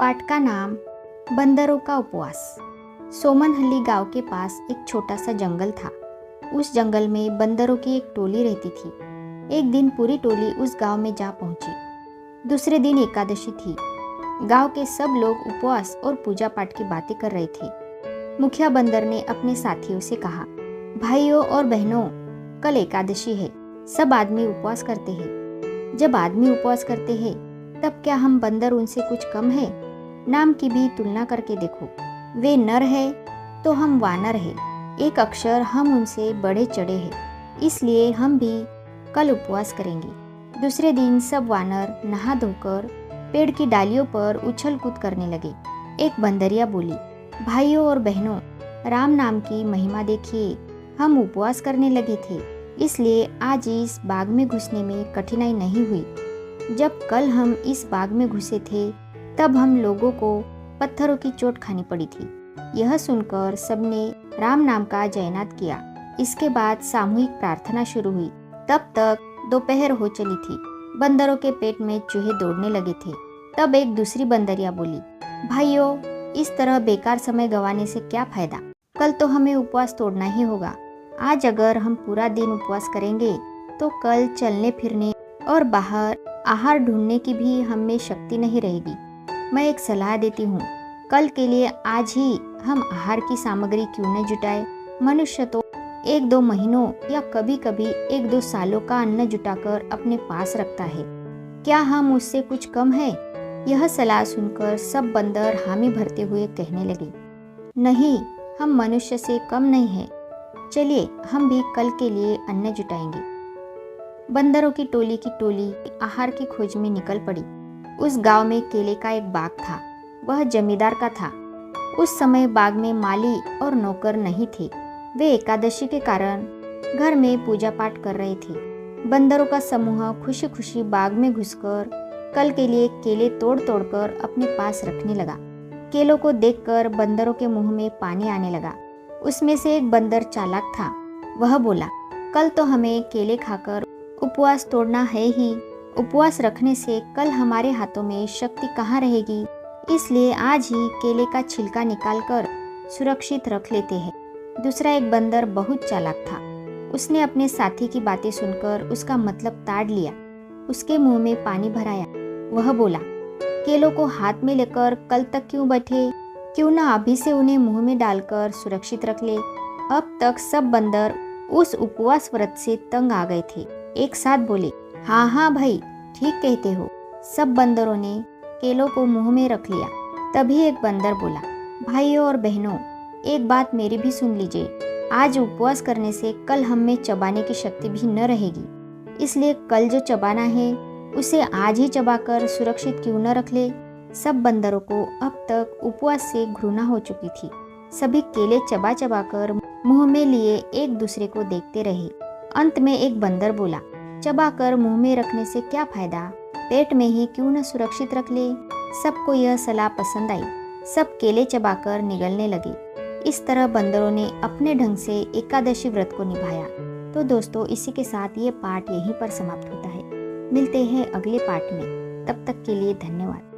पाठ का नाम बंदरों का उपवास। सोमनहल्ली गांव के पास एक छोटा सा जंगल था। उस जंगल में बंदरों की एक टोली रहती थी। एक दिन पूरी टोली उस गांव में जा पहुंची। दूसरे दिन एकादशी थी। गांव के सब लोग उपवास और पूजा पाठ की बातें कर रहे थे। मुखिया बंदर ने अपने साथियों से कहा, भाइयों और बहनों, कल एकादशी है। सब आदमी उपवास करते हैं। जब आदमी उपवास करते हैं तब क्या हम बंदर उनसे कुछ कम है? नाम की भी तुलना करके देखो। वे नर है तो हम वानर है। एक अक्षर हम उनसे बढ़े चढ़े हैं। इसलिए हम भी कल उपवास करेंगे। दूसरे दिन सब वानर नहा धोकर पेड़ की डालियों पर उछल कूद करने लगे। एक बंदरिया बोली, भाइयों और बहनों, राम नाम की महिमा देखिए। हम उपवास करने लगे थे, इसलिए आज इस बाग में घुसने में कठिनाई नहीं हुई। जब कल हम इस बाग में घुसे थे तब हम लोगों को पत्थरों की चोट खानी पड़ी थी। यह सुनकर सबने राम नाम का जयनाद किया। इसके बाद सामूहिक प्रार्थना शुरू हुई। तब तक दोपहर हो चली थी। बंदरों के पेट में चूहे दौड़ने लगे थे। तब एक दूसरी बंदरिया बोली, भाइयों, इस तरह बेकार समय गंवाने से क्या फायदा? कल तो हमें उपवास तोड़ना ही होगा। आज अगर हम पूरा दिन उपवास करेंगे तो कल चलने फिरने और बाहर आहार ढूंढने की भी हम में शक्ति नहीं रहेगी। मैं एक सलाह देती हूँ, कल के लिए आज ही हम आहार की सामग्री क्यों न जुटाए? मनुष्य तो 1-2 महीनों या कभी कभी 1-2 सालों का अन्न जुटाकर अपने पास रखता है। क्या हम उससे कुछ कम है? यह सलाह सुनकर सब बंदर हामी भरते हुए कहने लगे, नहीं, हम मनुष्य से कम नहीं है। चलिए हम भी कल के लिए अन्न जुटाएंगे। बंदरों की टोली आहार की खोज में निकल पड़ी। उस गांव में केले का एक बाग था। वह जमींदार का था। उस समय बाग में माली और नौकर नहीं थे। वे एकादशी के कारण घर में पूजा पाठ कर रहे थे। बंदरों का समूह खुशी खुशी बाग में घुसकर कल के लिए केले तोड़ तोड़कर अपने पास रखने लगा। केलों को देखकर बंदरों के मुंह में पानी आने लगा। उसमें से एक बंदर चालाक था। वह बोला, कल तो हमें केले खाकर उपवास तोड़ना है ही। उपवास रखने से कल हमारे हाथों में शक्ति कहाँ रहेगी? इसलिए आज ही केले का छिलका निकालकर सुरक्षित रख लेते हैं। दूसरा एक बंदर बहुत चालाक था। उसने अपने साथी की बातें सुनकर उसका मतलब ताड़ लिया। उसके मुंह में पानी भराया। वह बोला, केलों को हाथ में लेकर कल तक क्यों बैठे? क्यों ना अभी से उन्हें मुंह में डालकर सुरक्षित रख ले। अब तक सब बंदर उस उपवास व्रत से तंग आ गए थे। एक साथ बोले, हाँ हाँ भाई, ठीक कहते हो। सब बंदरों ने केलों को मुंह में रख लिया। तभी एक बंदर बोला, भाइयों और बहनों, एक बात मेरी भी सुन लीजिए। आज उपवास करने से कल हम में चबाने की शक्ति भी न रहेगी। इसलिए कल जो चबाना है उसे आज ही चबाकर सुरक्षित क्यों न रख ले। सब बंदरों को अब तक उपवास से घृणा हो चुकी थी। सभी केले चबा चबाकर मुंह में लिए एक दूसरे को देखते रहे। अंत में एक बंदर बोला, चबाकर मुंह में रखने से क्या फायदा? पेट में ही क्यों न सुरक्षित रख ले। सबको यह सलाह पसंद आई। सब केले चबाकर निगलने लगे। इस तरह बंदरों ने अपने ढंग से एकादशी व्रत को निभाया। तो दोस्तों, इसी के साथ ये पाठ यहीं पर समाप्त होता है। मिलते हैं अगले पाठ में। तब तक के लिए धन्यवाद।